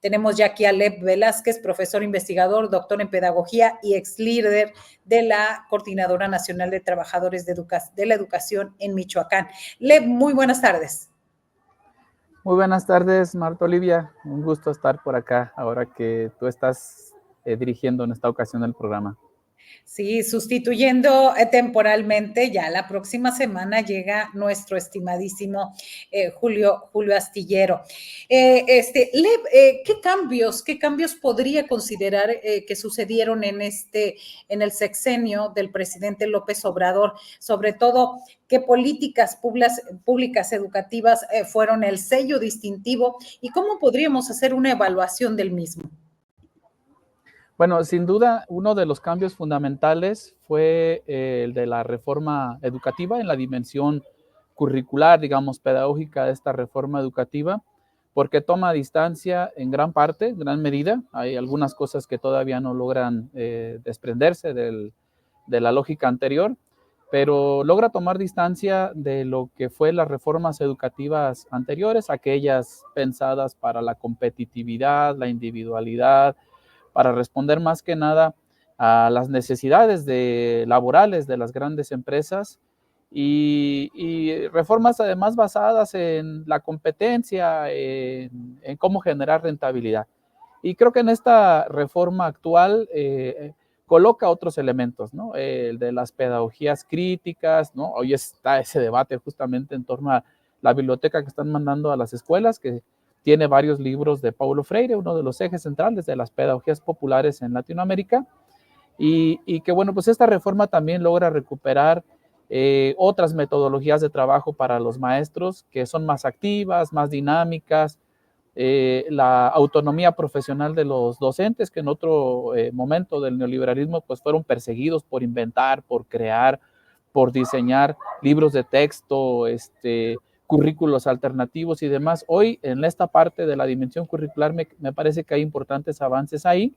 Tenemos ya aquí a Lev Velázquez, profesor investigador, doctor en pedagogía y ex líder de la Coordinadora Nacional de Trabajadores de la Educación en Michoacán. Lev, muy buenas tardes. Muy buenas tardes, Marta Olivia. Un gusto estar por acá ahora que tú estás dirigiendo en esta ocasión el programa. Sí, sustituyendo temporalmente, ya la próxima semana llega nuestro estimadísimo Julio Astillero. Lev, ¿qué cambios podría considerar que sucedieron en el sexenio del presidente López Obrador? Sobre todo, ¿qué políticas públicas educativas fueron el sello distintivo y cómo podríamos hacer una evaluación del mismo? Bueno, sin duda, uno de los cambios fundamentales fue el de la reforma educativa en la dimensión curricular, digamos, pedagógica de esta reforma educativa, porque toma distancia en gran parte, en gran medida. Hay algunas cosas que todavía no logran desprenderse de la lógica anterior, pero logra tomar distancia de lo que fue las reformas educativas anteriores, aquellas pensadas para la competitividad, la individualidad, para responder más que nada a las necesidades laborales de las grandes empresas y reformas además basadas en la competencia, en cómo generar rentabilidad. Y creo que en esta reforma actual coloca otros elementos, ¿no? El de las pedagogías críticas, ¿no? Hoy está ese debate justamente en torno a la biblioteca que están mandando a las escuelas, que tiene varios libros de Paulo Freire, uno de los ejes centrales de las pedagogías populares en Latinoamérica, y que bueno, pues esta reforma también logra recuperar otras metodologías de trabajo para los maestros que son más activas, más dinámicas, la autonomía profesional de los docentes, que en otro momento del neoliberalismo pues fueron perseguidos por inventar, por crear, por diseñar libros de texto, currículos alternativos y demás. Hoy, en esta parte de la dimensión curricular, me parece que hay importantes avances ahí.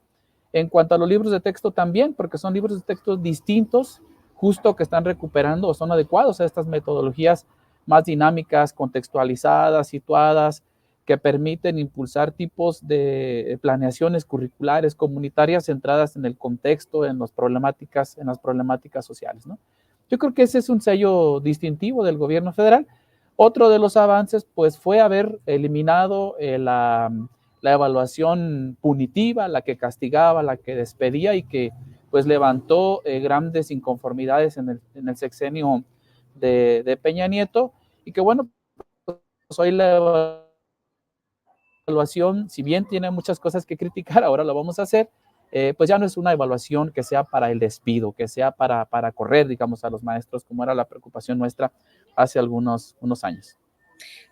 En cuanto a los libros de texto también, porque son libros de texto distintos, justo que están recuperando o son adecuados a estas metodologías más dinámicas, contextualizadas, situadas, que permiten impulsar tipos de planeaciones curriculares comunitarias centradas en el contexto, en las problemáticas sociales, ¿no? Yo creo que ese es un sello distintivo del gobierno federal. Otro de los avances, pues, fue haber eliminado la evaluación punitiva, la que castigaba, la que despedía y que, pues, levantó grandes inconformidades en el sexenio de Peña Nieto, y que, bueno, pues hoy la evaluación, si bien tiene muchas cosas que criticar, ahora lo vamos a hacer, pues ya no es una evaluación que sea para el despido, que sea para correr, digamos, a los maestros, como era la preocupación nuestra hace unos años.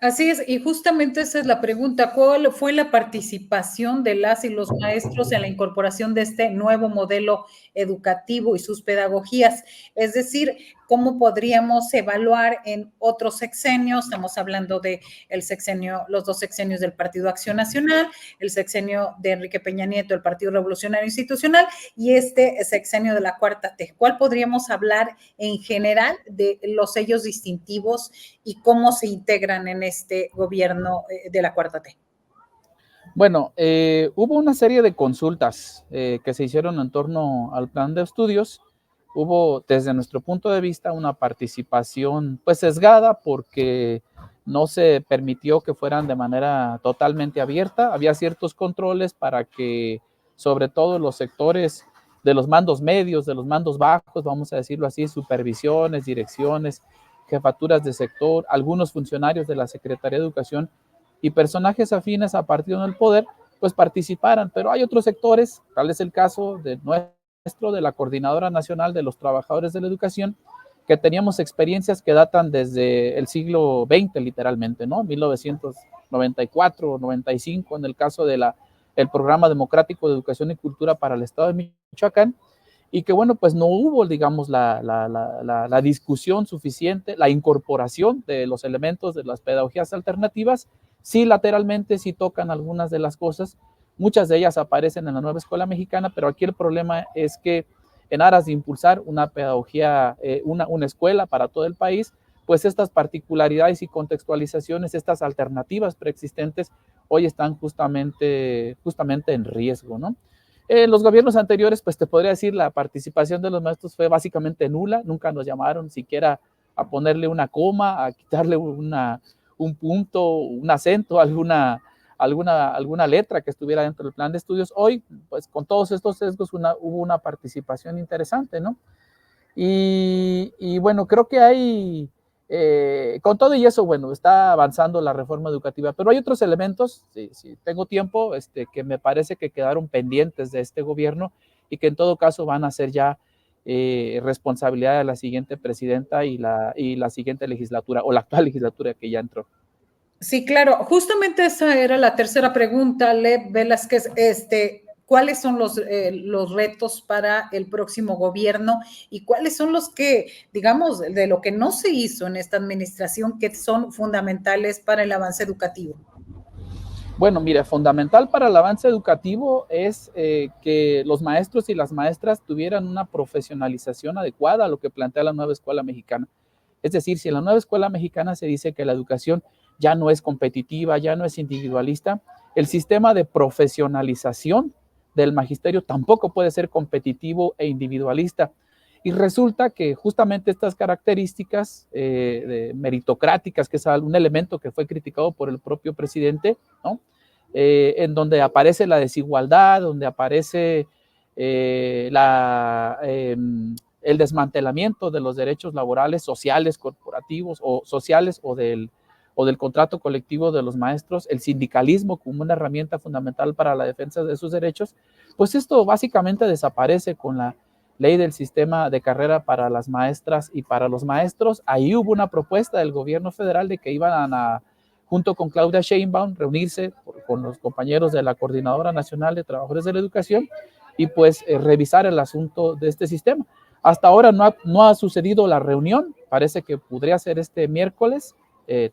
Así es, y justamente esa es la pregunta, ¿cuál fue la participación de las y los maestros en la incorporación de este nuevo modelo educativo y sus pedagogías? Es decir, ¿cómo podríamos evaluar en otros sexenios? Estamos hablando de los dos sexenios del Partido Acción Nacional, el sexenio de Enrique Peña Nieto, el Partido Revolucionario Institucional, y este sexenio de la Cuarta T. ¿Cuál podríamos hablar en general de los sellos distintivos y cómo se integran en este gobierno de la Cuarta T? Bueno, hubo una serie de consultas que se hicieron en torno al plan de estudios. Hubo, desde nuestro punto de vista, una participación pues sesgada porque no se permitió que fueran de manera totalmente abierta. Había ciertos controles para que, sobre todo los sectores de los mandos medios, de los mandos bajos, vamos a decirlo así, supervisiones, direcciones, jefaturas de sector, algunos funcionarios de la Secretaría de Educación y personajes afines a partido en el poder, pues participaran. Pero hay otros sectores, tal es el caso de la Coordinadora Nacional de los Trabajadores de la Educación, que teníamos experiencias que datan desde el siglo XX, literalmente, ¿no? 1994 o 95, en el caso del Programa Democrático de Educación y Cultura para el Estado de Michoacán, y que, bueno, pues no hubo, digamos, la discusión suficiente, la incorporación de los elementos de las pedagogías alternativas. Sí, lateralmente, sí tocan algunas de las cosas, muchas de ellas aparecen en la nueva escuela mexicana, pero aquí el problema es que en aras de impulsar una pedagogía, una escuela para todo el país, pues estas particularidades y contextualizaciones, estas alternativas preexistentes, hoy están justamente en riesgo, ¿no? En los gobiernos anteriores, pues te podría decir, la participación de los maestros fue básicamente nula, nunca nos llamaron siquiera a ponerle una coma, a quitarle un punto, un acento, alguna letra que estuviera dentro del plan de estudios. Hoy, pues con todos estos sesgos, hubo una participación interesante, ¿no? Y bueno, creo que hay, con todo y eso, bueno, está avanzando la reforma educativa, pero hay otros elementos, si tengo tiempo, que me parece que quedaron pendientes de este gobierno y que en todo caso van a ser ya responsabilidad de la siguiente presidenta y la siguiente legislatura, o la actual legislatura que ya entró. Sí, claro. Justamente esa era la tercera pregunta, Lev Velázquez. ¿Cuáles son los retos para el próximo gobierno y cuáles son los que, digamos, de lo que no se hizo en esta administración, que son fundamentales para el avance educativo? Bueno, mire, fundamental para el avance educativo es que los maestros y las maestras tuvieran una profesionalización adecuada a lo que plantea la nueva escuela mexicana. Es decir, si en la nueva escuela mexicana se dice que la educación ya no es competitiva, ya no es individualista, el sistema de profesionalización del magisterio tampoco puede ser competitivo e individualista. Y resulta que justamente estas características meritocráticas, que es un elemento que fue criticado por el propio presidente, ¿no? En donde aparece la desigualdad, donde aparece el desmantelamiento de los derechos laborales, sociales, corporativos o sociales o del contrato colectivo de los maestros, el sindicalismo como una herramienta fundamental para la defensa de sus derechos, pues esto básicamente desaparece con la ley del sistema de carrera para las maestras y para los maestros. Ahí hubo una propuesta del gobierno federal de que iban junto con Claudia Sheinbaum, reunirse con los compañeros de la Coordinadora Nacional de Trabajadores de la Educación y pues revisar el asunto de este sistema. Hasta ahora no ha sucedido la reunión, parece que podría ser este miércoles,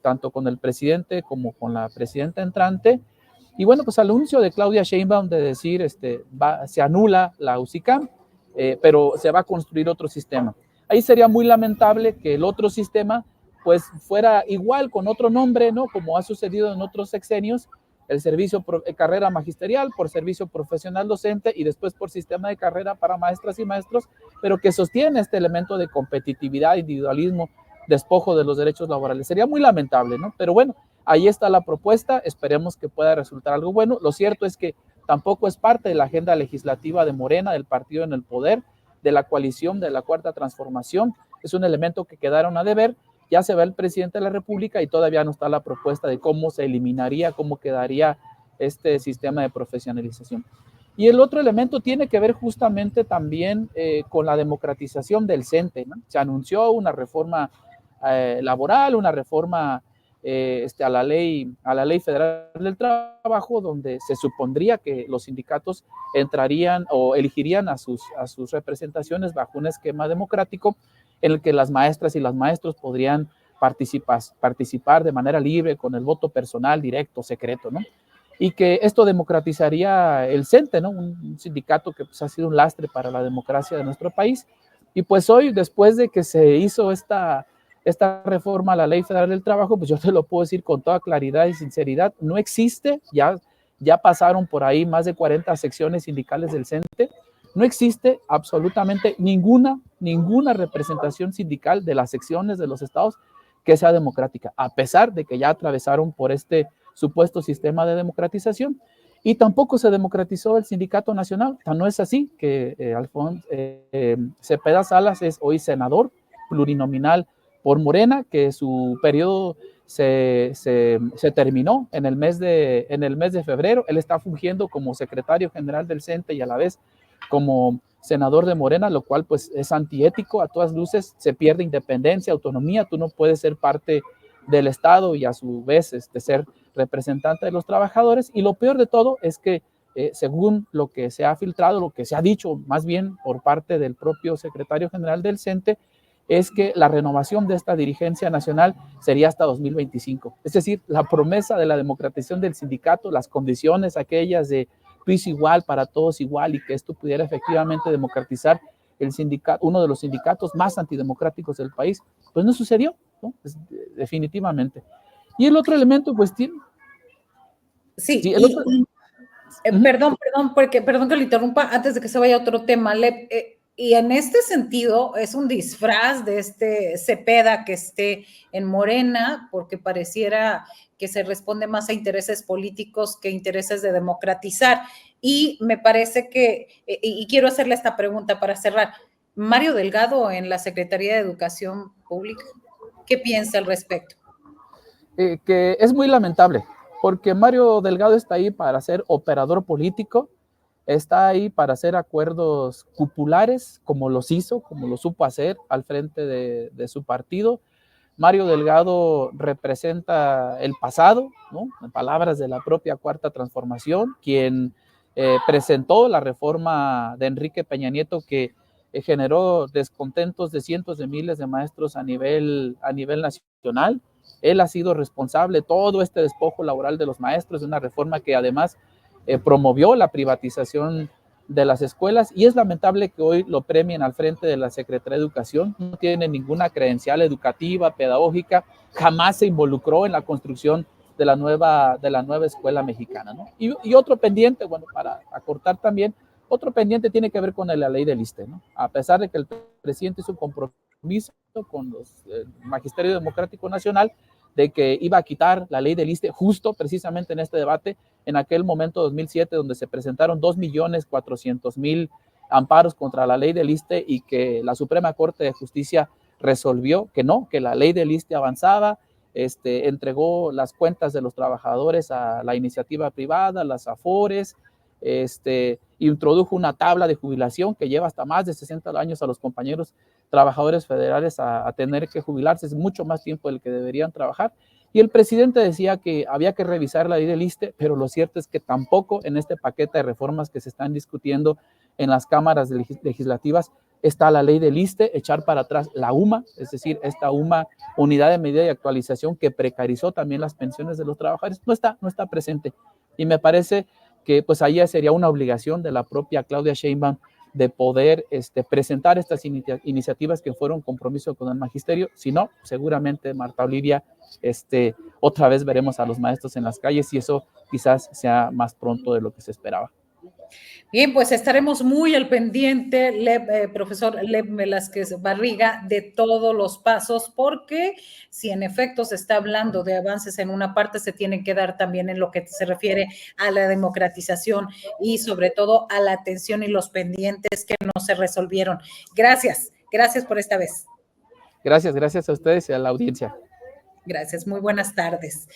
tanto con el presidente como con la presidenta entrante. Y bueno, pues al anuncio de Claudia Sheinbaum de decir se anula la UCICAM, pero se va a construir otro sistema. Ahí sería muy lamentable que el otro sistema pues fuera igual con otro nombre, ¿no? Como ha sucedido en otros sexenios, el servicio carrera magisterial por servicio profesional docente y después por sistema de carrera para maestras y maestros, pero que sostiene este elemento de competitividad, individualismo, despojo de los derechos laborales. Sería muy lamentable, ¿no? Pero bueno, ahí está la propuesta, esperemos que pueda resultar algo bueno. Lo cierto es que tampoco es parte de la agenda legislativa de Morena, del partido en el poder, de la coalición de la Cuarta Transformación. Es un elemento que quedaron a deber. Ya se va el presidente de la República y todavía no está la propuesta de cómo se eliminaría, cómo quedaría este sistema de profesionalización. Y el otro elemento tiene que ver justamente también con la democratización del CENTE, ¿no? Se anunció una reforma laboral, una reforma a la ley federal del trabajo, donde se supondría que los sindicatos entrarían o elegirían a sus representaciones bajo un esquema democrático en el que las maestras y los maestros podrían participar de manera libre, con el voto personal, directo, secreto, ¿no? Y que esto democratizaría el CENTE, ¿no? Un sindicato que pues, ha sido un lastre para la democracia de nuestro país. Y pues hoy, después de que se hizo esta reforma a la Ley Federal del Trabajo, pues yo te lo puedo decir con toda claridad y sinceridad, no existe, ya pasaron por ahí más de 40 secciones sindicales del CENTE, no existe absolutamente ninguna representación sindical de las secciones de los estados que sea democrática, a pesar de que ya atravesaron por este supuesto sistema de democratización. Y tampoco se democratizó el Sindicato Nacional. Tan no es así que Cepeda Salas es hoy senador plurinominal por Morena, que su periodo se terminó en el mes de febrero. Él está fungiendo como secretario general del CENTE y a la vez como senador de Morena, lo cual pues es antiético a todas luces, se pierde independencia, autonomía, tú no puedes ser parte del Estado y a su vez ser representante de los trabajadores. Y lo peor de todo es que según lo que se ha filtrado, lo que se ha dicho más bien por parte del propio secretario general del CENTE, es que la renovación de esta dirigencia nacional sería hasta 2025. Es decir, la promesa de la democratización del sindicato, las condiciones aquellas de piso igual para todos igual y que esto pudiera efectivamente democratizar el sindicato, uno de los sindicatos más antidemocráticos del país, pues no sucedió, ¿no? Definitivamente. Y el otro elemento, pues tiene... Sí, Sí, el otro, ujú. perdón que lo interrumpa antes de que se vaya a otro tema, y en este sentido es un disfraz de este Cepeda que esté en Morena, porque pareciera que se responde más a intereses políticos que intereses de democratizar. Y me parece que, y quiero hacerle esta pregunta para cerrar, Mario Delgado en la Secretaría de Educación Pública, ¿qué piensa al respecto? Que es muy lamentable, porque Mario Delgado está ahí para ser operador político, está ahí para hacer acuerdos cupulares, como los hizo, como lo supo hacer al frente de su partido. Mario Delgado representa el pasado, ¿no? En palabras de la propia Cuarta Transformación, quien presentó la reforma de Enrique Peña Nieto que generó descontentos de cientos de miles de maestros a nivel nacional. Él ha sido responsable de todo este despojo laboral de los maestros, de una reforma que además promovió la privatización de las escuelas, y es lamentable que hoy lo premien al frente de la Secretaría de Educación. No tiene ninguna credencial educativa, pedagógica, jamás se involucró en la construcción de la nueva escuela mexicana, ¿no? Y otro pendiente, bueno, para acortar también, otro pendiente tiene que ver con la ley del ISSSTE, ¿no? A pesar de que el presidente hizo un compromiso con el Magisterio Democrático Nacional de que iba a quitar la ley del ISSSTE justo precisamente en este debate, en aquel momento 2007, donde se presentaron 2.400.000 amparos contra la ley del ISSSTE y que la Suprema Corte de Justicia resolvió que no, que la ley del ISSSTE avanzaba, entregó las cuentas de los trabajadores a la iniciativa privada, las AFORES, introdujo una tabla de jubilación que lleva hasta más de 60 años a los compañeros trabajadores federales a tener que jubilarse, es mucho más tiempo del que deberían trabajar. Y el presidente decía que había que revisar la ley del ISSSTE, pero lo cierto es que tampoco en este paquete de reformas que se están discutiendo en las cámaras legislativas está la ley del ISSSTE, echar para atrás la UMA, es decir, esta UMA, unidad de medida y actualización, que precarizó también las pensiones de los trabajadores, no está presente. Y me parece que pues ahí sería una obligación de la propia Claudia Sheinbaum de poder presentar estas iniciativas que fueron compromiso con el magisterio. Si no, seguramente, Marta Olivia, otra vez veremos a los maestros en las calles, y eso quizás sea más pronto de lo que se esperaba. Bien, pues estaremos muy al pendiente, profesor Lev Velázquez Barriga, de todos los pasos, porque si en efecto se está hablando de avances en una parte, se tienen que dar también en lo que se refiere a la democratización y sobre todo a la atención y los pendientes que no se resolvieron. Gracias por esta vez. Gracias a ustedes y a la audiencia. Gracias, muy buenas tardes.